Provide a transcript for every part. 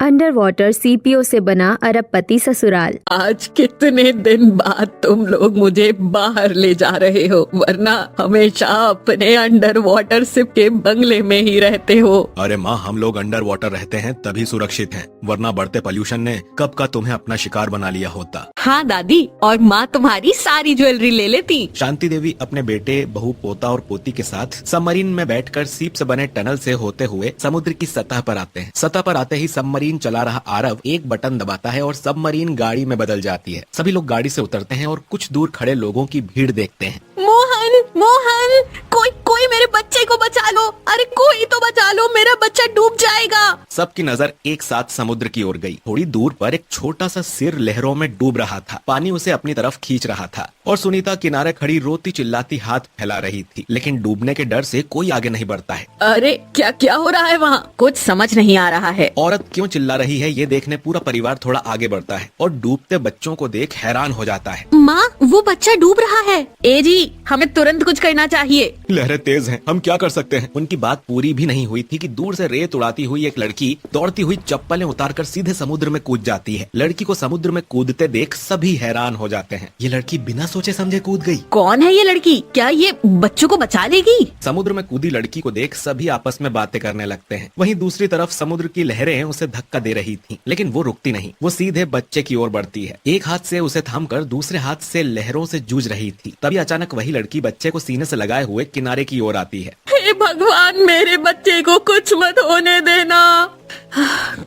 Under water CPO से बना अरबपति ससुराल। आज कितने दिन बाद तुम लोग मुझे बाहर ले जा रहे हो, वरना हमेशा अपने अंडर वाटर शिप के बंगले में ही रहते हो। अरे माँ, हम लोग अंडर वाटर रहते हैं तभी सुरक्षित हैं, वरना बढ़ते पोल्यूशन ने कब का तुम्हें अपना शिकार बना लिया होता। हाँ दादी, और माँ तुम्हारी सारी ज्वेलरी ले लेती। शांति देवी अपने बेटे, बहू, पोता और पोती के साथ सबमरीन में बैठकर सीप से बने टनल से होते हुए समुद्र की सतह पर आते हैं। सतह पर आते ही सबमरीन चला रहा आरव एक बटन दबाता है और सबमरीन गाड़ी में बदल जाती है। सभी लोग गाड़ी से उतरते हैं और कुछ दूर खड़े लोगों की भीड़ देखते हैं। मोहन, मोहन, कोई मेरे बच्चे को बचा लो। अरे कोई तो बचा लो, मेरा बच्चा डूब जाएगा। सबकी नजर एक साथ समुद्र की ओर गई। थोड़ी दूर पर एक छोटा सा सिर लहरों में डूब रहा था। पानी उसे अपनी तरफ खींच रहा था और सुनीता किनारे खड़ी रोती चिल्लाती हाथ फैला रही थी, लेकिन डूबने के डर से कोई आगे नहीं बढ़ता है। अरे क्या क्या हो रहा है वहाँ? कुछ समझ नहीं आ रहा है। औरत क्यों चिल्ला रही है ये देखने पूरा परिवार थोड़ा आगे बढ़ता है और डूबते बच्चों को देख हैरान हो जाता है। माँ, वो बच्चा डूब रहा है। ए जी, हमें तुरंत कुछ करना चाहिए। लहरें तेज हैं, हम क्या कर सकते हैं? उनकी बात पूरी भी नहीं हुई थी कि दूर से रेत उड़ाती हुई एक लड़की दौड़ती हुई चप्पलें उतारकर सीधे समुद्र में कूद जाती है। लड़की को समुद्र में कूदते देख सभी हैरान हो जाते हैं। ये लड़की बिना सोचे समझे कूद गई। कौन है ये लड़की? क्या ये बच्चों को बचा लेगी? समुद्र में कूदी लड़की को देख सभी आपस में बातें करने लगते हैं। वहीं दूसरी तरफ समुद्र की लहरें उसे धक्का दे रही थीं, लेकिन वो रुकती नहीं। वो सीधे बच्चे की ओर बढ़ती है। एक हाथ से उसे थामकर दूसरे हाथ से लहरों से जूझ रही थी। तभी अचानक वही लड़की बच्चे को सीने से लगाए हुए किनारे की ओर आती है। हे भगवान, मेरे बच्चे को कुछ मत होने देना।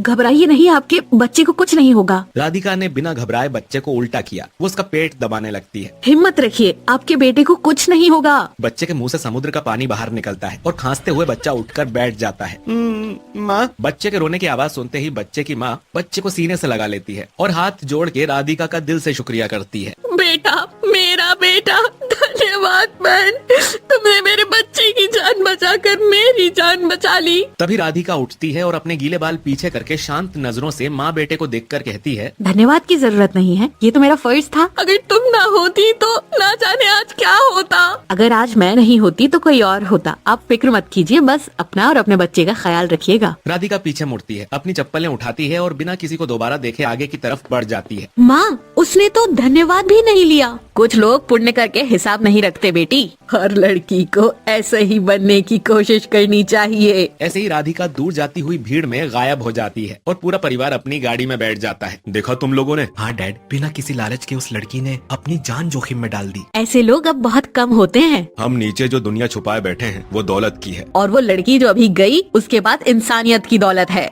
घबराइए नहीं, आपके बच्चे को कुछ नहीं होगा। राधिका ने बिना घबराए बच्चे को उल्टा किया। वो उसका पेट दबाने लगती है। हिम्मत रखिए, आपके बेटे को कुछ नहीं होगा। बच्चे के मुंह से समुद्र का पानी बाहर निकलता है और खांसते हुए बच्चा उठकर बैठ जाता है। माँ। बच्चे के रोने की आवाज सुनते ही बच्चे की माँ बच्चे को सीने से लगा लेती है और हाथ जोड़ के राधिका का दिल से शुक्रिया करती है। बेटा, मेरा बेटा, धन्यवाद बहन, तुमने मेरे बच्चे की जान बचाकर मेरी जान बचा ली। तभी राधिका उठती है और अपने गीले बाल पीछे करके शांत नजरों से माँ बेटे को देखकर कहती है, धन्यवाद की जरूरत नहीं है, ये तो मेरा फर्ज था। अगर तुम ना होती तो ना जाने आज क्या होता। अगर आज मैं नहीं होती तो कोई और होता। आप फिक्र मत कीजिए, बस अपना और अपने बच्चे का ख्याल रखिएगा। राधिका पीछे मुड़ती है, अपनी चप्पलें उठाती है और बिना किसी को दोबारा देखे आगे की तरफ बढ़ जाती है। माँ, उसने तो धन्यवाद भी नहीं लिया। कुछ लोग पुण्य करके हिसाब नहीं रखते बेटी। हर लड़की को ऐसे ही बनने की कोशिश करनी चाहिए। ऐसे ही राधिका दूर जाती हुई भीड़ में गायब हो जाती है और पूरा परिवार अपनी गाड़ी में बैठ जाता है। देखा तुम लोगों ने? हाँ डैड, बिना किसी लालच के उस लड़की ने अपनी जान जोखिम में डाल दी। ऐसे लोग अब बहुत कम होते हैं। हम नीचे जो दुनिया छुपाए बैठे हैं वो दौलत की है, और वो लड़की जो अभी गई उसके बाद इंसानियत की दौलत है।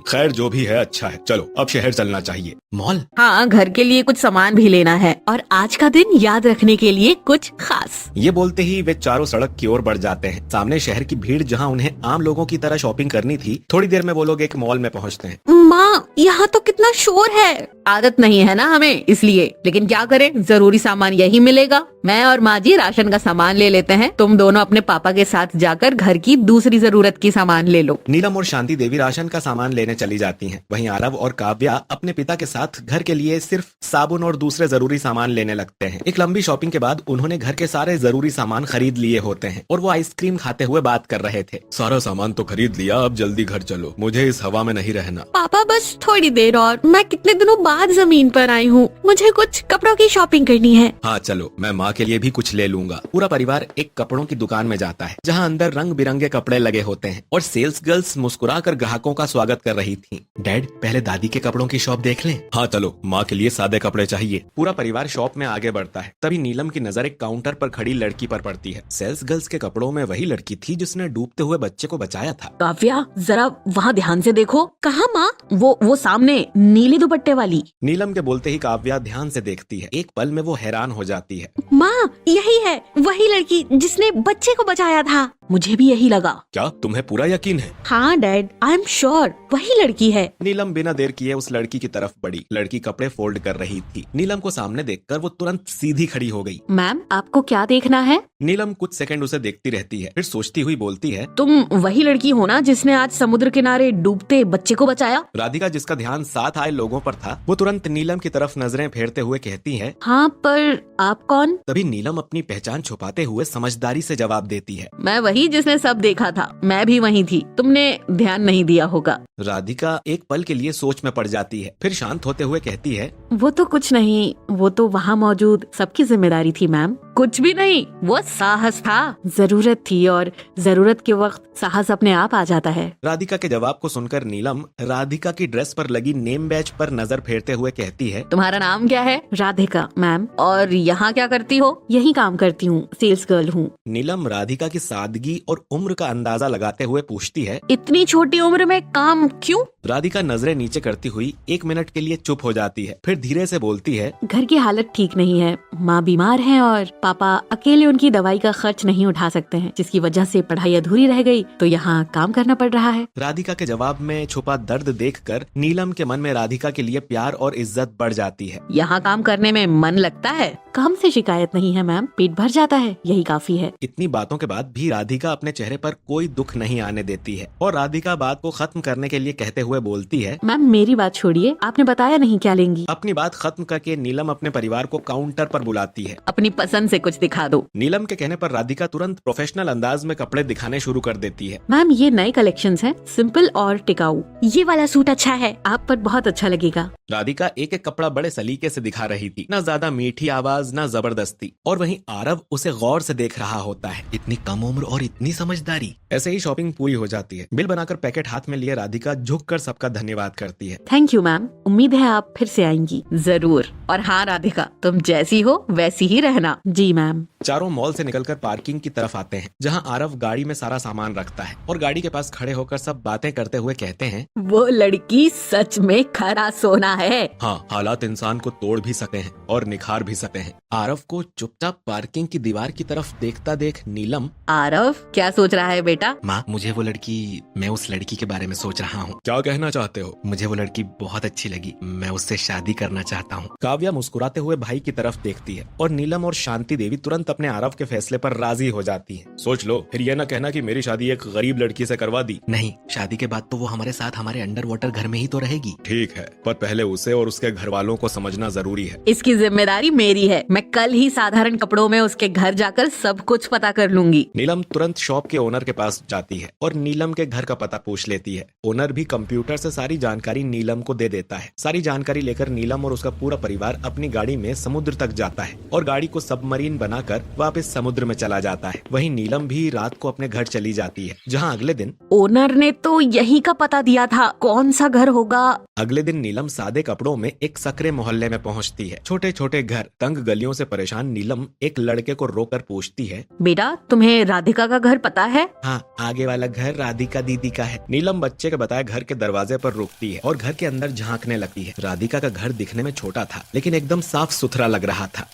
खैर जो भी है अच्छा है। चलो अब शहर चलना चाहिए। मॉल? हाँ, घर के लिए कुछ सामान भी लेना है और आज का दिन याद रखने के लिए कुछ खास। ये बोलते ही वे चारों सड़क की ओर बढ़ जाते हैं। सामने शहर की भीड़ जहाँ उन्हें आम लोगों की तरह शॉपिंग करनी थी, थोड़ी देर में वो लोग एक मॉल में पहुँचते हैं। माँ, यहाँ तो कितना शोर है। आदत नहीं है ना हमें, इसलिए। लेकिन क्या करें, जरूरी सामान यही मिलेगा। मैं और माँ जी राशन का सामान ले लेते हैं, तुम दोनों अपने पापा के साथ जाकर घर की दूसरी जरूरत की सामान ले लो। नीलम और शांति देवी राशन का सामान लेने चली जाती हैं। वहीं आरव और काव्या अपने पिता के साथ घर के लिए सिर्फ साबुन और दूसरे जरूरी सामान लेने लगते हैं। एक लंबी शॉपिंग के बाद उन्होंने घर के सारे जरूरी सामान खरीद लिए होते हैं और वो आइसक्रीम खाते हुए बात कर रहे थे। सारा सामान तो खरीद लिया, अब जल्दी घर चलो, मुझे इस हवा में नहीं रहना। पापा बस थोड़ी देर और, मैं कितने दिनों बाद जमीन पर आई हूँ, मुझे कुछ कपड़ों की शॉपिंग करनी है। हाँ चलो, मैं माँ के लिए भी कुछ ले लूंगा। पूरा परिवार एक कपड़ों की दुकान में जाता है जहाँ अंदर रंग बिरंगे कपड़े लगे होते हैं और सेल्स गर्ल्स मुस्कुराकर ग्राहकों का स्वागत कर रही थी। डैड, पहले दादी के कपड़ों की शॉप देख लें। हाँ चलो, माँ के लिए सादे कपड़े चाहिए। पूरा परिवार शॉप में आगे बढ़ता है। तभी नीलम की नजर एक काउंटर पर खड़ी लड़की पर पड़ती है। सेल्स गर्ल्स के कपड़ों में वही लड़की थी जिसने डूबते हुए बच्चे को बचाया था। काव्या, जरा वहाँ ध्यान से देखो। कहाँ माँ? वो सामने नीले दुपट्टे वाली। नीलम के बोलते ही काव्या ध्यान से देखती है। एक पल में वो हैरान हो जाती है। माँ, यही है वही लड़की जिसने बच्चे को बचाया था। मुझे भी यही लगा। क्या तुम्हें पूरा यकीन है? हाँ डैड, आई एम श्योर वही लड़की है। नीलम बिना देर किए उस लड़की की तरफ बढ़ी। लड़की कपड़े फोल्ड कर रही थी। नीलम को सामने देखकर वो तुरंत सीधी खड़ी हो गई। मैम, आपको क्या देखना है? नीलम कुछ सेकंड उसे देखती रहती है, फिर सोचती हुई बोलती है, तुम वही लड़की हो ना जिसने आज समुद्र किनारे डूबते बच्चे को बचाया? राधिका, जिसका ध्यान साथ आए लोगों पर था, वो तुरंत नीलम की तरफ नजरें फेरते हुए कहती है, हाँ, पर आप कौन? तभी नीलम अपनी पहचान छुपाते हुए समझदारी से जवाब देती है, मैं वही थी जिसने सब देखा था, मैं भी वहीं थी, तुमने ध्यान नहीं दिया होगा। राधिका एक पल के लिए सोच में पड़ जाती है, फिर शांत होते हुए कहती है, वो तो कुछ नहीं, वो तो वहाँ मौजूद सबकी जिम्मेदारी थी मैम। कुछ भी नहीं, वो साहस था, जरूरत थी, और जरूरत के वक्त साहस अपने आप आ जाता है। राधिका के जवाब को सुनकर नीलम राधिका की ड्रेस पर लगी नेम बैच पर नजर फेरते हुए कहती है, तुम्हारा नाम क्या है? राधिका मैम। और यहाँ क्या करती हो? यही काम करती हूँ, सेल्स गर्ल हूँ। नीलम राधिका की सादगी और उम्र का अंदाजा लगाते हुए पूछती है, इतनी छोटी उम्र में काम क्यों? राधिका नजरें नीचे करती हुई 1 मिनट के लिए चुप हो जाती है, फिर धीरे से बोलती है, घर की हालत ठीक नहीं है, माँ बीमार है और पापा अकेले उनकी दवाई का खर्च नहीं उठा सकते हैं, जिसकी वजह से पढ़ाई अधूरी रह गई, तो यहाँ काम करना पड़ रहा है। राधिका के जवाब में छुपा दर्द देखकर नीलम के मन में राधिका के लिए प्यार और इज्जत बढ़ जाती है। यहाँ काम करने में मन लगता है? काम से शिकायत नहीं है मैम, पेट भर जाता है, यही काफी है। इतनी बातों के बाद भी राधिका अपने चेहरे पर कोई दुख नहीं आने देती है और राधिका बात को खत्म करने के लिए कहते हुए बोलती है, मैम मेरी बात छोड़िए, आपने बताया नहीं क्या लेंगी। अपनी बात खत्म करके नीलम अपने परिवार को काउंटर पर बुलाती है। अपनी पसंद से कुछ दिखा दो। नीलम के कहने पर राधिका तुरंत प्रोफेशनल अंदाज में कपड़े दिखाने शुरू कर देती है। मैम ये नए कलेक्शंस हैं, सिंपल और टिकाऊ। ये वाला सूट अच्छा है, आप पर बहुत अच्छा लगेगा। राधिका एक एक कपड़ा बड़े सलीके से दिखा रही थी, न ज्यादा मीठी आवाज न जबरदस्ती, और वहीं आरव उसे गौर से देख रहा होता है। इतनी कम उम्र और इतनी समझदारी। ऐसे ही शॉपिंग पूरी हो जाती है। बिल बनाकर पैकेट हाथ में लिए राधिका झुककर सबका धन्यवाद करती है। थैंक यू मैम, उम्मीद है आप फिर से आएंगी। जरूर। और हाँ राधिका, तुम जैसी हो वैसी ही रहना। जी मैम। चारों मॉल से निकलकर पार्किंग की तरफ आते हैं, जहां आरव गाड़ी में सारा सामान रखता है और गाड़ी के पास खड़े होकर सब बातें करते हुए कहते हैं, वो लड़की सच में खरा सोना है। हाँ, हालात इंसान को तोड़ भी सकते हैं और निखार भी सकते हैं। आरव को चुपचाप पार्किंग की दीवार की तरफ देखता देख नीलम, आरव क्या सोच रहा है बेटा? माँ मुझे वो लड़की, मैं उस लड़की के बारे में सोच रहा हूँ। क्या कहना चाहते हो? मुझे वो लड़की बहुत अच्छी लगी, मैं उससे शादी करना चाहता हूँ। काव्या मुस्कुराते हुए भाई की तरफ देखती है और नीलम और शांति देवी तुरंत अपने आरव के फैसले पर राजी हो जाती है। सोच लो, फिर ये न कहना कि मेरी शादी एक गरीब लड़की से करवा दी। नहीं, शादी के बाद तो वो हमारे साथ हमारे अंडर वाटर घर में ही तो रहेगी। ठीक है, पर पहले उसे और उसके घर वालों को समझना जरूरी है। इसकी जिम्मेदारी मेरी है, मैं कल ही साधारण कपड़ों में उसके घर जाकर सब कुछ पता कर लूंगी। नीलम तुरंत शॉप के ओनर के पास जाती है और नीलम के घर का पता पूछ लेती है। ओनर भी कंप्यूटर से सारी जानकारी नीलम को दे देता है। सारी जानकारी लेकर नीलम और उसका पूरा परिवार अपनी गाड़ी में समुद्र तक जाता है और गाड़ी को सबमरीन बनाकर वापस समुद्र में चला जाता है। वहीं नीलम भी रात को अपने घर चली जाती है, जहां अगले दिन ओनर ने तो यही का पता दिया था, कौन सा घर होगा? अगले दिन नीलम सादे कपड़ों में एक सकरे मोहल्ले में पहुंचती है। छोटे छोटे घर, तंग गलियों से परेशान नीलम एक लड़के को रोकर पूछती है, बेटा तुम्हें राधिका का घर पता है? हाँ, आगे वाला घर राधिका दीदी का है। नीलम बच्चे के बताए घर के दरवाजे पर रुकती है और घर के अंदर झांकने लगती है। राधिका का घर दिखने में छोटा था, लेकिन एकदम साफ सुथरा लग रहा था।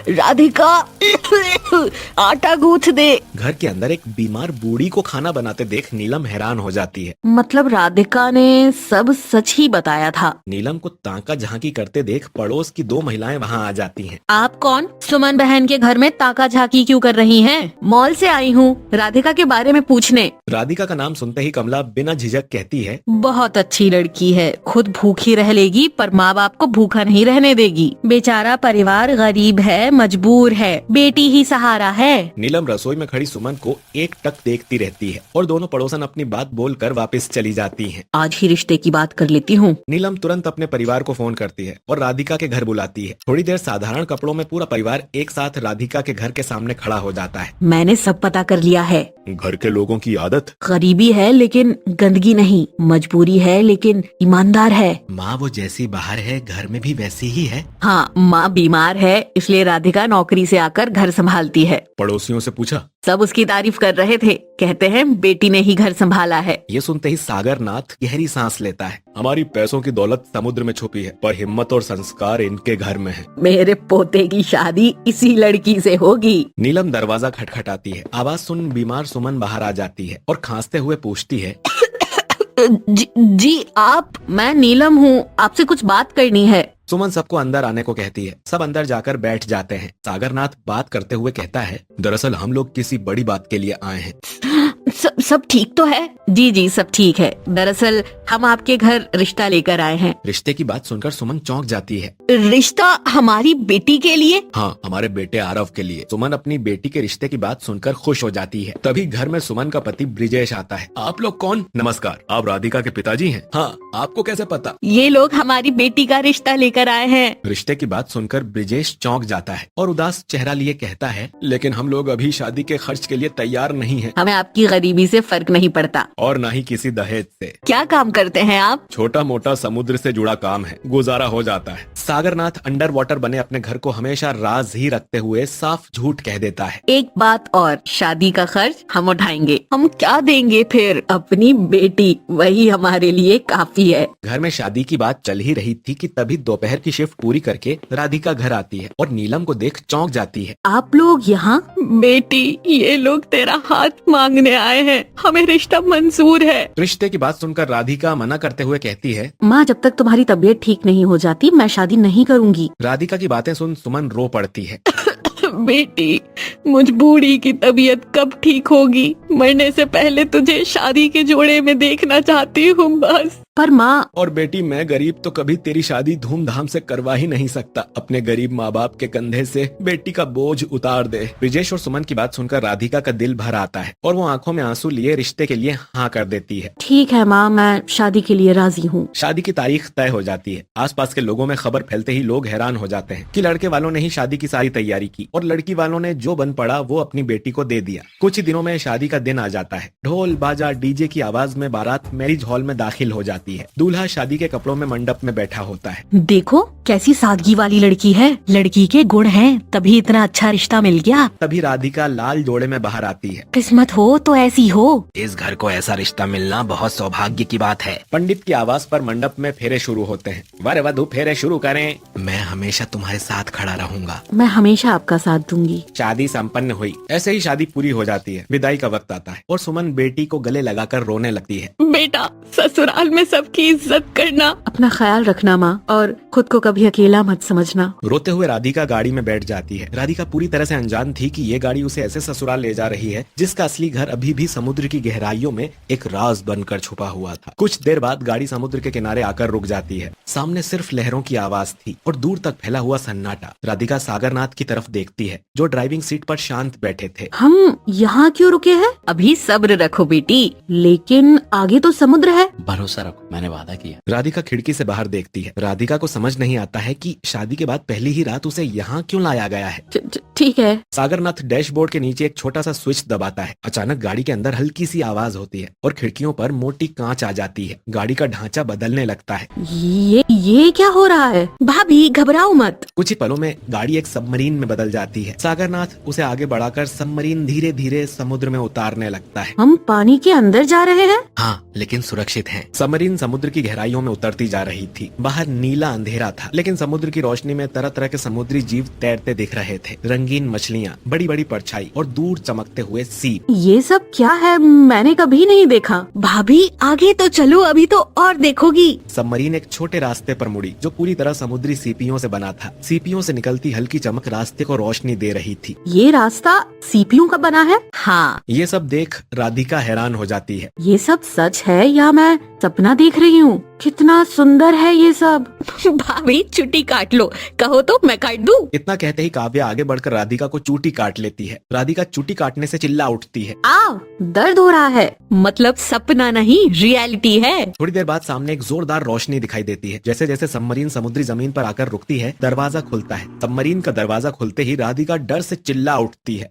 राधिका आटा गूंथ दे। घर के अंदर एक बीमार बूढ़ी को खाना बनाते देख नीलम हैरान हो जाती है। मतलब राधिका ने सब सच ही बताया था। नीलम को ताका झांकी करते देख पड़ोस की 2 महिलाएं वहां आ जाती हैं। आप कौन? सुमन बहन के घर में ताका झांकी क्यों कर रही हैं? मॉल से आई हूँ राधिका के बारे में पूछने। राधिका का नाम सुनते ही कमला बिना झिझक कहती है, बहुत अच्छी लड़की है, खुद भूखी रह लेगी पर माँ बाप को भूखा नहीं रहने देगी। बेचारा परिवार गरीब है, मजबूर है, बेटी ही सहारा है। नीलम रसोई में खड़ी सुमन को एक टक देखती रहती है और दोनों पड़ोसन अपनी बात बोलकर वापस चली जाती हैं। आज ही रिश्ते की बात कर लेती हूँ। नीलम तुरंत अपने परिवार को फोन करती है और राधिका के घर बुलाती है। थोड़ी देर साधारण कपड़ों में पूरा परिवार एक साथ राधिका के घर के सामने खड़ा हो जाता है। मैंने सब पता कर लिया है। घर के लोगों की आदत गरीबी है लेकिन गंदगी नहीं, मजबूरी है लेकिन ईमानदार है। माँ वो जैसी बाहर है घर में भी वैसी ही है। हाँ, माँ बीमार है इसलिए राधिका नौकरी से आकर घर संभालती है। पड़ोसियों से पूछा, सब उसकी तारीफ कर रहे थे, कहते हैं बेटी ने ही घर संभाला है। ये सुनते ही सागर नाथ गहरी सांस लेता है। हमारी पैसों की दौलत समुद्र में छुपी है, पर हिम्मत और संस्कार इनके घर में है। मेरे पोते की शादी इसी लड़की से होगी। नीलम दरवाजा खटखटाती है। आवाज सुन बीमार सुमन बाहर आ जाती है और खांसते हुए पूछती है, जी आप? मैं नीलम हूँ, आपसे कुछ बात करनी है। सुमन सबको अंदर आने को कहती है। सब अंदर जाकर बैठ जाते हैं। सागरनाथ बात करते हुए कहता है, दरअसल हम लोग किसी बड़ी बात के लिए आए हैं। सब ठीक तो है? जी जी सब ठीक है। दरअसल हम आपके घर रिश्ता लेकर आए हैं। रिश्ते की बात सुनकर सुमन चौंक जाती है। रिश्ता हमारी बेटी के लिए? हाँ, हमारे बेटे आरव के लिए। सुमन अपनी बेटी के रिश्ते की बात सुनकर खुश हो जाती है। तभी घर में सुमन का पति ब्रिजेश आता है। आप लोग कौन? नमस्कार, आप राधिका के पिताजी हैं? हाँ, आपको कैसे पता? ये लोग हमारी बेटी का रिश्ता लेकर आए हैं। रिश्ते की बात सुनकर ब्रिजेश चौंक जाता है और उदास चेहरा लिए कहता है, लेकिन हम लोग अभी शादी के खर्च के लिए तैयार नहीं हैं। हमें आपकी गरीबी से फर्क नहीं पड़ता। और न ही किसी दहेज से। क्या काम करते हैं आप? छोटा मोटा समुद्र से जुड़ा काम है, गुजारा हो जाता है। सागरनाथ अंडर वाटर बने अपने घर को हमेशा राज ही रखते हुए साफ झूठ कह देता है। एक बात और, शादी का खर्च हम उठाएंगे। हम क्या देंगे फिर? अपनी बेटी, वही हमारे लिए काफी है। घर में शादी की बात चल ही रही थी कि तभी दोपहर की शिफ्ट पूरी करके राधिका घर आती है और नीलम को देख चौंक जाती है। आप लोग यहाँ? बेटी, ये लोग तेरा हाथ मांगने आए हैं। हमें रिश्ता मंजूर है। रिश्ते की बात सुनकर राधिका मना करते हुए कहती है, माँ, जब तक तुम्हारी तबीयत ठीक नहीं हो जाती मैं शादी नहीं करूँगी। राधिका की बातें सुन सुमन रो पड़ती है। बेटी, मुझ बूढ़ी की तबीयत कब ठीक होगी? मरने से पहले तुझे शादी के जोड़े में देखना चाहती हूँ बस। पर माँ। और बेटी, मैं गरीब तो कभी तेरी शादी धूमधाम से करवा ही नहीं सकता। अपने गरीब माँ बाप के कंधे से बेटी का बोझ उतार दे। ब्रिजेश और सुमन की बात सुनकर राधिका का दिल भर आता है और वो आंखों में आंसू लिए रिश्ते के लिए हाँ कर देती है। ठीक है माँ, मैं शादी के लिए राजी हूँ। शादी की तारीख तय हो जाती है। आसपास के लोगों में खबर फैलते ही लोग हैरान हो जाते हैं कि लड़के वालों ने ही शादी की सारी तैयारी की और लड़की वालों ने जो बन पड़ा वो अपनी बेटी को दे दिया। कुछ ही दिनों में शादी का दिन आ जाता है। ढोल बाजा डीजे की आवाज में बारात मैरिज हॉल में दाखिल हो जाती है। दूल्हा शादी के कपड़ों में मंडप में बैठा होता है। देखो कैसी सादगी वाली लड़की है। लड़की के गुण हैं, तभी इतना अच्छा रिश्ता मिल गया। तभी राधिका लाल जोड़े में बाहर आती है। किस्मत हो तो ऐसी हो। इस घर को ऐसा रिश्ता मिलना बहुत सौभाग्य की बात है। पंडित की आवाज पर मंडप में फेरे शुरू होते हैं। वर वधु फेरे शुरू करें। मैं हमेशा तुम्हारे साथ खड़ा रहूंगा। मैं हमेशा आपका साथ दूंगी। शादी संपन्न हुई। ऐसे ही शादी पूरी हो जाती है। विदाई का वक्त आता है और सुमन बेटी को गले लगाकर रोने लगती है। बेटा, ससुराल में सबकी इज्जत करना, अपना ख्याल रखना माँ, और खुद को कभी अकेला मत समझना। रोते हुए राधिका गाड़ी में बैठ जाती है। राधिका पूरी तरह से अनजान थी कि ये गाड़ी उसे ऐसे ससुराल ले जा रही है जिसका असली घर अभी भी समुद्र की गहराइयों में एक राज बनकर छुपा हुआ था। कुछ देर बाद गाड़ी समुद्र के किनारे आकर रुक जाती है। सामने सिर्फ लहरों की आवाज थी और दूर तक फैला हुआ सन्नाटा। राधिका सागरनाथ की तरफ देखती है जो ड्राइविंग सीट पर शांत बैठे थे। हम यहाँ क्यों रुके हैं? अभी सब्र रखो बेटी, लेकिन आगे तो समुद्र है। भरोसा रखो, मैंने वादा किया। राधिका खिड़की से बाहर देखती है। राधिका को समझ नहीं आता है कि शादी के बाद पहली ही रात उसे यहाँ क्यों लाया गया है। ठीक है। सागरनाथ डैशबोर्ड के नीचे एक छोटा सा स्विच दबाता है। अचानक गाड़ी के अंदर हल्की सी आवाज होती है और खिड़कियों पर मोटी कांच आ जाती है। गाड़ी का ढांचा बदलने लगता है। ये क्या हो रहा है? भाभी घबराओ मत। कुछ ही पलों में गाड़ी एक सबमरीन में बदल जाती है। सागरनाथ उसे आगे बढ़ाकर सबमरीन धीरे धीरे समुद्र में उतारने लगता है। हम पानी के अंदर जा रहे हैं? हाँ, लेकिन सुरक्षित हैं। सबमरीन समुद्र की गहराइयों में उतरती जा रही थी। बाहर नीला अंधेरा था, लेकिन समुद्र की रोशनी में तरह तरह के समुद्री जीव तैरते दिख रहे थे। रंगीन मछलियाँ, बड़ी बड़ी परछाई और दूर चमकते हुए सीप। ये सब क्या है? मैंने कभी नहीं देखा। भाभी आगे तो चलो, अभी तो और देखोगी। सबमरीन एक छोटे रास्ते पर मुड़ी जो पूरी तरह समुद्री सीपियों से बना था। सीपियों से निकलती हल्की चमक रास्ते को रोशनी दे रही थी। ये रास्ता सीपियों का बना है? हाँ। ये सब देख राधिका हैरान हो जाती है। ये सब सच है या मैं सपना देख रही हूँ? कितना सुंदर है ये सब। भाभी चुटी काट लो, कहो तो मैं काट दूं। इतना कहते ही काव्या आगे बढ़कर राधिका को चूटी काट लेती है। राधिका चूटी काटने से चिल्ला उठती है, आओ, दर्द हो रहा है। मतलब सपना नहीं, रियलिटी है। थोड़ी देर बाद सामने एक जोरदार रोशनी दिखाई देती है। जैसे जैसे सबमरीन समुद्री जमीन पर आकर रुकती है, दरवाजा खुलता है। सबमरीन का दरवाजा खुलते ही राधिका डर से चिल्ला उठती है,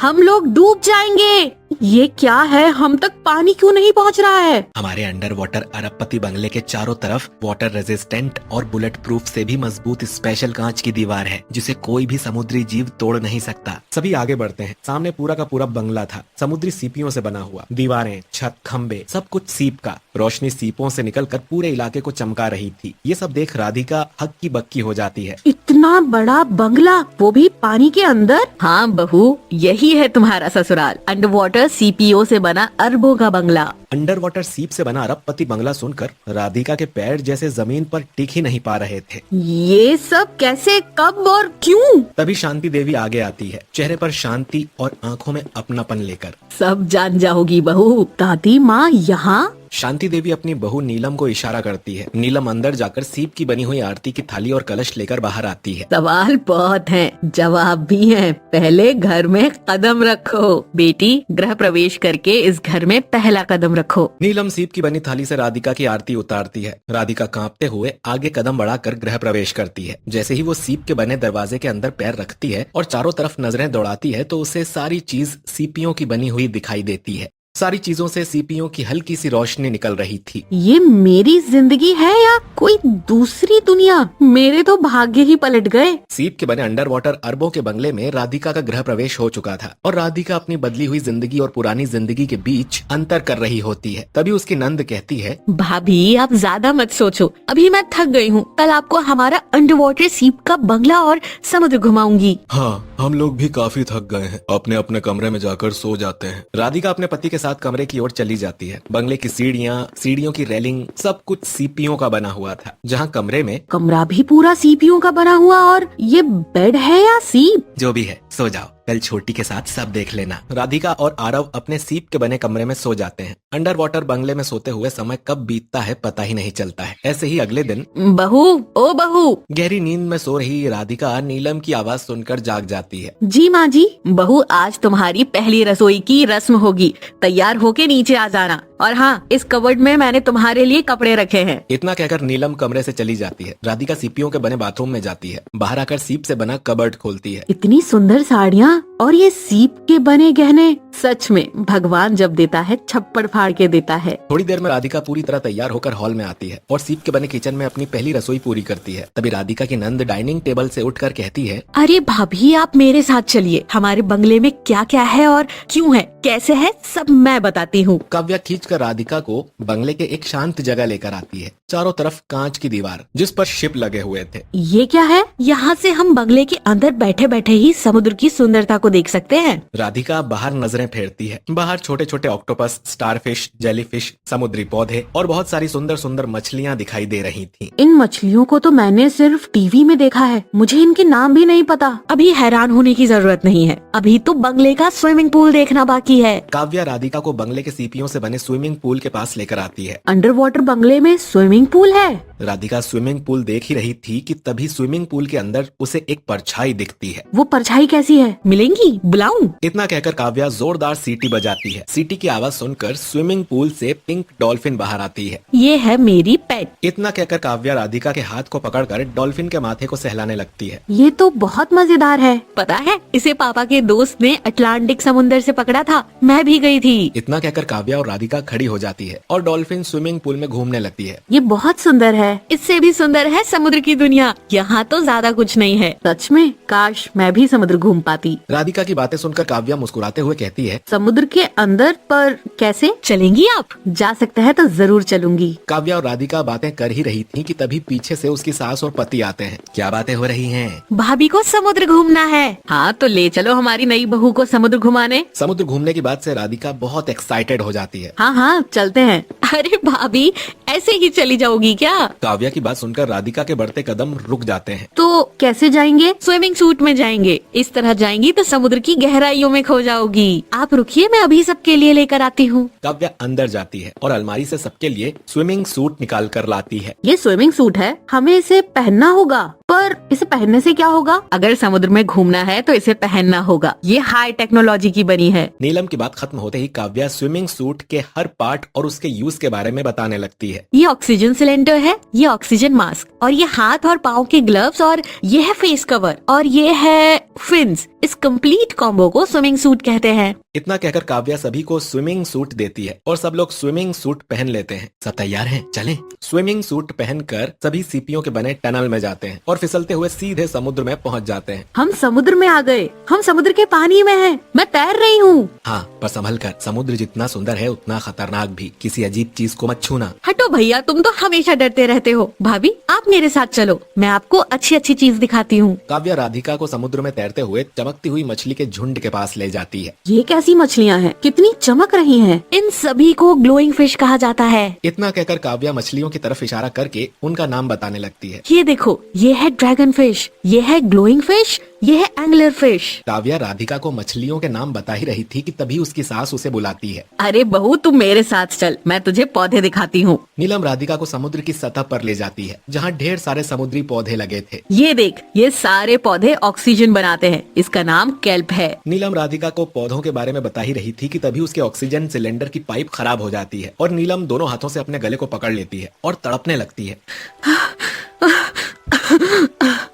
हम लोग डूब जाएंगे। ये क्या है? हम तक पानी क्यों नहीं पहुंच रहा है? हमारे अंडर वाटर अरबपति बंगले के चारों तरफ वाटर रेजिस्टेंट और बुलेट प्रूफ से भी मजबूत स्पेशल कांच की दीवार है जिसे कोई भी समुद्री जीव तोड़ नहीं सकता। सभी आगे बढ़ते हैं। सामने पूरा का पूरा बंगला था, समुद्री सीपियों से बना हुआ। दीवारें, छत, खंबे, सब कुछ सीप का। रोशनी सीपों से निकलकर पूरे इलाके को चमका रही थी। ये सब देख राधिका हक्की बक्की हो जाती है। इतना बड़ा बंगला, वो भी पानी के अंदर? हाँ बहू, यही है तुम्हारा ससुराल। अंडर वाटर सीपीओ से बना अरबों का बंगला। अंडर वाटर सीप से बना अरबपति बंगला सुनकर राधिका के पैर जैसे जमीन पर टिक ही नहीं पा रहे थे। ये सब कैसे, कब और क्यों? तभी शांति देवी आगे आती है, चेहरे पर शांति और आंखों में अपनापन लेकर। सब जान जाओगी बहू। दादी माँ यहाँ? शांति देवी अपनी बहू नीलम को इशारा करती है। नीलम अंदर जाकर सीप की बनी हुई आरती की थाली और कलश लेकर बाहर आती है। सवाल बहुत हैं, जवाब भी हैं। पहले घर में कदम रखो बेटी, गृह प्रवेश करके इस घर में पहला कदम रखो। नीलम सीप की बनी थाली से राधिका की आरती उतारती है। राधिका कांपते हुए आगे कदम बढ़ाकर गृह प्रवेश करती है। जैसे ही वो सीप के बने दरवाजे के अंदर पैर रखती है और चारों तरफ नजरें दौड़ाती है तो उसे सारी चीज सीपियों की बनी हुई दिखाई देती है। सारी चीजों से सीपियों की हल्की सी रोशनी निकल रही थी। ये मेरी जिंदगी है या कोई दूसरी दुनिया? मेरे तो भाग्य ही पलट गए। सीप के बने अंडर वाटर अरबों के बंगले में राधिका का गृह प्रवेश हो चुका था और राधिका अपनी बदली हुई जिंदगी और पुरानी जिंदगी के बीच अंतर कर रही होती है। तभी उसकी नंद कहती है, भाभी आप ज्यादा मत सोचो, अभी मैं थक गई हूँ। कल आपको हमारा अंडर वाटर सीप का बंगला और समुद्र घुमाऊंगी। हाँ, हम लोग भी काफी थक गए हैं, अपने अपने कमरे में जाकर सो जाते हैं। राधिका अपने पति के साथ कमरे की ओर चली जाती है। बंगले की सीढ़ियों की रेलिंग सब कुछ सीपियों का बना हुआ था। जहाँ कमरा भी पूरा सीपियों का बना हुआ, और ये बेड है या सीप? जो भी है, सो जाओ, कल छोटी के साथ सब देख लेना। राधिका और आरव अपने सीप के बने कमरे में सो जाते हैं। अंडर वाटर बंगले में सोते हुए समय कब बीतता है पता ही नहीं चलता है। ऐसे ही अगले दिन बहू, ओ बहू। गहरी नींद में सो रही राधिका नीलम की आवाज सुनकर जाग जाती है। जी माँ जी। बहू, आज तुम्हारी पहली रसोई की रस्म होगी, तैयार होके नीचे आ जाना। और हाँ, इस कबर्ड में मैंने तुम्हारे लिए कपड़े रखे हैं। इतना कहकर नीलम कमरे से चली जाती है। राधिका सीपियों के बने बाथरूम में जाती है। बाहर आकर सीप से बना कबर्ड खोलती है। इतनी सुंदर साड़ियाँ और ये सीप के बने गहने, सच में भगवान जब देता है छप्पड़ फाड़ के देता है। थोड़ी देर में राधिका पूरी तरह तैयार होकर हॉल में आती है और सीप के बने किचन में अपनी पहली रसोई पूरी करती है। तभी राधिका की नंद डाइनिंग टेबल से उठकर कहती है, अरे भाभी आप मेरे साथ चलिए, हमारे बंगले में क्या क्या है और क्यों है, कैसे है, सब मैं बताती हूँ। काव्या खींचकर राधिका को बंगले के एक शांत जगह लेकर आती है। चारों तरफ कांच की दीवार जिस पर शिप लगे हुए थे। ये क्या है? यहाँ से हम बंगले के अंदर बैठे बैठे ही समुद्र की सुंदरता को देख सकते हैं। राधिका बाहर नजरें फेरती है। बाहर छोटे छोटे ऑक्टोपस, स्टारफिश, जेलीफिश, समुद्री पौधे और बहुत सारी सुंदर सुंदर मछलियाँ दिखाई दे रही थीं। इन मछलियों को तो मैंने सिर्फ टीवी में देखा है, मुझे इनके नाम भी नहीं पता। अभी हैरान होने की जरूरत नहीं है, अभी तो बंगले का स्विमिंग पूल देखना बाकी है। काव्या राधिका को बंगले के सीपियों से बने स्विमिंग पूल के पास लेकर आती है। अंडर वाटर बंगले में स्विमिंग पूल है? राधिका स्विमिंग पूल देख ही रही थी कि तभी स्विमिंग पूल के अंदर उसे एक परछाई दिखती है। वो परछाई कैसी है? मिलेंगी? बुलाऊं? इतना कहकर काव्या जोरदार सीटी बजाती है। सीटी की आवाज सुनकर स्विमिंग पूल से पिंक डॉल्फिन बाहर आती है। ये है मेरी पेट। इतना कहकर काव्या राधिका के हाथ को पकड़कर डॉल्फिन के माथे को सहलाने लगती है। ये तो बहुत मजेदार है। पता है, इसे पापा के दोस्त ने अटलांटिक समुद्र से पकड़ा था, मैं भी गई थी। इतना कहकर काव्या और राधिका खड़ी हो जाती है और डॉल्फिन स्विमिंग पूल में घूमने लगती है। ये बहुत सुंदर है, इससे भी सुंदर है समुद्र की दुनिया। यहाँ तो ज्यादा कुछ नहीं है। सच में काश मैं भी समुद्र घूम पाती। राधिका की बातें सुनकर काव्या मुस्कुराते हुए कहती है, समुद्र के अंदर? पर कैसे? चलेंगी आप? जा सकते हैं तो जरूर चलूंगी। काव्या और राधिका बातें कर ही रही थी कि तभी पीछे से उसकी सास और पति आते हैं। क्या बातें हो रही हैं? भाभी को समुद्र घूमना है। हाँ तो ले चलो हमारी नई बहू को समुद्र घुमाने। समुद्र घूमने की बात से राधिका बहुत एक्साइटेड हो जाती है। हाँ हाँ चलते हैं। अरे भाभी ऐसे ही चली जाओगी क्या? काव्या की बात सुनकर राधिका के बढ़ते कदम रुक जाते हैं। तो कैसे जाएंगे? स्विमिंग सूट में जाएंगे। इस तरह जाएंगी तो समुद्र की गहराइयों में खो जाओगी। आप रुकिए, मैं अभी सबके लिए लेकर आती हूँ। काव्या अंदर जाती है और अलमारी से सबके लिए स्विमिंग सूट निकाल कर लाती है। ये स्विमिंग सूट है, हमें इसे पहनना होगा। पर इसे पहनने से क्या होगा? अगर समुद्र में घूमना है तो इसे पहनना होगा। ये हाई टेक्नोलॉजी की बनी है। नीलम की बात खत्म होते ही काव्या स्विमिंग सूट के हर पार्ट और उसके यूज के बारे में बताने लगती है। ये ऑक्सीजन सिलेंडर है, ये ऑक्सीजन मास्क, और ये हाथ और पाँव के ग्लव्स, और ये है फेस कवर, और ये है फिन्स। इस कंप्लीट कॉम्बो को स्विमिंग सूट कहते हैं। इतना कहकर काव्या सभी को स्विमिंग सूट देती है और सब लोग स्विमिंग सूट पहन लेते हैं। सब तैयार हैं? चलें। स्विमिंग सूट पहनकर सभी सीपियों के बने टनल में जाते हैं और फिसलते हुए सीधे समुद्र में पहुंच जाते हैं। हम समुद्र में आ गए, हम समुद्र के पानी में हैं। मैं तैर रही हूँ। हाँ, पर संभल कर। समुद्र जितना सुंदर है उतना खतरनाक भी। किसी अजीब चीज को मत छूना। हटो भैया, तुम तो हमेशा डरते रहते हो। भाभी आप मेरे साथ चलो, मैं आपको अच्छी अच्छी चीज दिखाती हूँ। काव्या राधिका को समुद्र में तैरते हुए चमकती हुई मछली के झुंड के पास ले जाती है। ये कैसी मछलियाँ हैं? कितनी चमक रही हैं। इन सभी को ग्लोइंग फिश कहा जाता है। इतना कहकर काव्या मछलियों की तरफ इशारा करके उनका नाम बताने लगती है। ये देखो, ये है ड्रैगन फिश, ये है ग्लोइंग फिश, ये है एंगलर फिश। काव्या राधिका को मछलियों के नाम बता ही रही थी कि तभी उसकी सास उसे बुलाती है। अरे बहू, तुम मेरे साथ चल, मैं तुझे पौधे दिखाती हूँ। नीलम राधिका को समुद्र की सतह पर ले जाती है, जहाँ ढेर सारे समुद्री पौधे लगे थे। ये देख, ये सारे पौधे ऑक्सीजन बनाते हैं। इसका नाम केल्प है। नीलम राधिका को पौधों के बारे में बता ही रही थी कि तभी उसके ऑक्सीजन सिलेंडर की पाइप खराब हो जाती है और नीलम दोनों हाथों से अपने गले को पकड़ लेती है और तड़पने लगती है।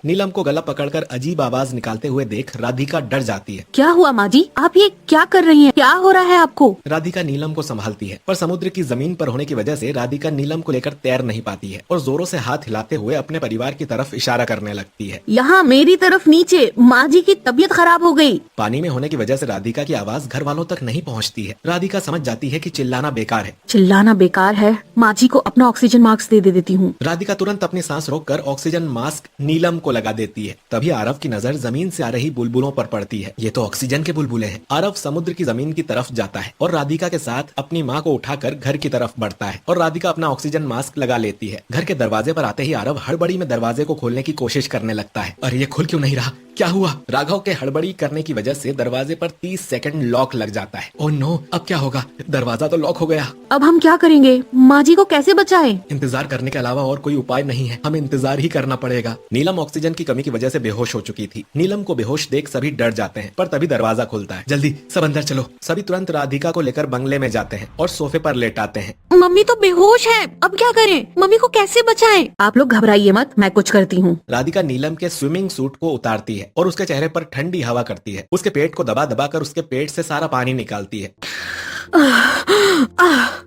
नीलम को गला पकड़कर अजीब आवाज निकालते हुए देख राधिका डर जाती है। क्या हुआ माँ जी? आप ये क्या कर रही हैं? क्या हो रहा है आपको? राधिका नीलम को संभालती है, पर समुद्र की जमीन पर होने की वजह से राधिका नीलम को लेकर तैर नहीं पाती है और जोरों से हाथ हिलाते हुए अपने परिवार की तरफ इशारा करने लगती है। यहाँ मेरी तरफ नीचे, माँ जी की तबीयत खराब हो गई। पानी में होने की वजह से राधिका की आवाज घर वालों तक नहीं पहुँचती है। राधिका समझ जाती है कि चिल्लाना बेकार है। चिल्लाना बेकार है? माँ जी को अपना ऑक्सीजन मास्क दे देती हूँ। राधिका तुरंत अपनी सांस रोककर ऑक्सीजन मास्क नीलम को लगा देती है। तभी आरव की नजर जमीन से आ रही बुलबुलों पर पड़ती है। ये तो ऑक्सीजन के बुलबुले हैं। आरव समुद्र की जमीन की तरफ जाता है और राधिका के साथ अपनी माँ को उठाकर घर की तरफ बढ़ता है और राधिका अपना ऑक्सीजन मास्क लगा लेती है। घर के दरवाजे पर आते ही आरव हड़बड़ी में दरवाजे को खोलने की कोशिश करने लगता है। अरे ये खुल क्यों नहीं रहा? क्या हुआ? राघव के हड़बड़ी करने की वजह से दरवाजे पर 30 सेकंड लॉक लग जाता है। ओह नो, अब क्या होगा? दरवाजा तो लॉक हो गया। अब हम क्या करेंगे? माँ जी को कैसे बचाएं? इंतजार करने के अलावा और कोई उपाय नहीं है, हमें इंतजार ही करना पड़ेगा। नीलम ऑक्सीजन की कमी की वजह से बेहोश हो चुकी थी। नीलम को बेहोश देख सभी डर जाते हैं, पर तभी दरवाजा खुलता है। जल्दी सब अंदर चलो। सभी तुरंत राधिका को लेकर बंगले में जाते हैं और सोफे पर लेटाते हैं। मम्मी तो बेहोश है, अब क्या करें? मम्मी को कैसे बचाएं? आप लोग घबराइए मत, मैं कुछ करती हूँ। राधिका नीलम के स्विमिंग सूट को उतारती है और उसके चेहरे पर ठंडी हवा करती है। उसके पेट को दबा दबा कर उसके पेट से सारा पानी निकालती है।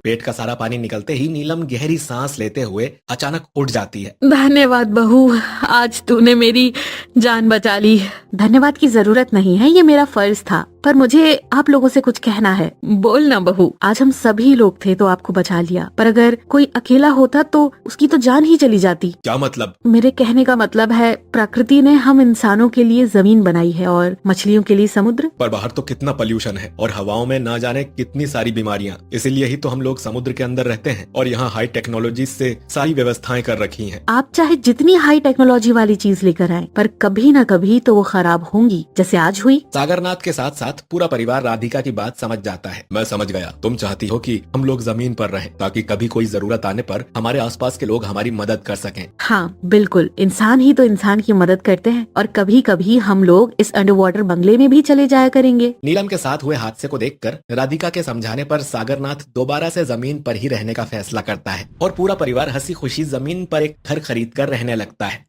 पेट का सारा पानी निकलते ही नीलम गहरी सांस लेते हुए अचानक उठ जाती है। धन्यवाद बहू, आज तूने मेरी जान बचा ली। धन्यवाद की जरूरत नहीं है, ये मेरा फर्ज था, पर मुझे आप लोगों से कुछ कहना है। बोल ना बहू। आज हम सभी लोग थे तो आपको बचा लिया, पर अगर कोई अकेला होता तो उसकी तो जान ही चली जाती। क्या मतलब? मेरे कहने का मतलब है, प्रकृति ने हम इंसानों के लिए जमीन बनाई है और मछलियों के लिए समुद्र। पर बाहर तो कितना पॉल्यूशन है और हवाओं में ना जाने कितनी सारी बीमारियां। इसीलिए ही तो हम लोग समुद्र के अंदर रहते हैं और यहाँ हाई टेक्नोलॉजी से सारी व्यवस्थाएं कर रखी हैं। आप चाहे जितनी हाई टेक्नोलॉजी वाली चीज लेकर आए, पर कभी न कभी तो वो खराब होंगी, जैसे आज हुई। सागरनाथ के साथ साथ पूरा परिवार राधिका की बात समझ जाता है। मैं समझ गया, तुम चाहती हो कि हम लोग जमीन पर रहें ताकि कभी कोई जरूरत आने पर हमारे आसपास के लोग हमारी मदद कर सकें। हाँ बिल्कुल, इंसान ही तो इंसान की मदद करते हैं और कभी कभी हम लोग इस अंडर वाटर बंगले में भी चले जाया करेंगे। नीलम के साथ हुए हादसे को देखकर राधिका के समझाने पर सागरनाथ दोबारा से जमीन पर ही रहने का फैसला करता है और पूरा परिवार हंसी खुशी जमीन पर एक घर खरीद कर रहने लगता है।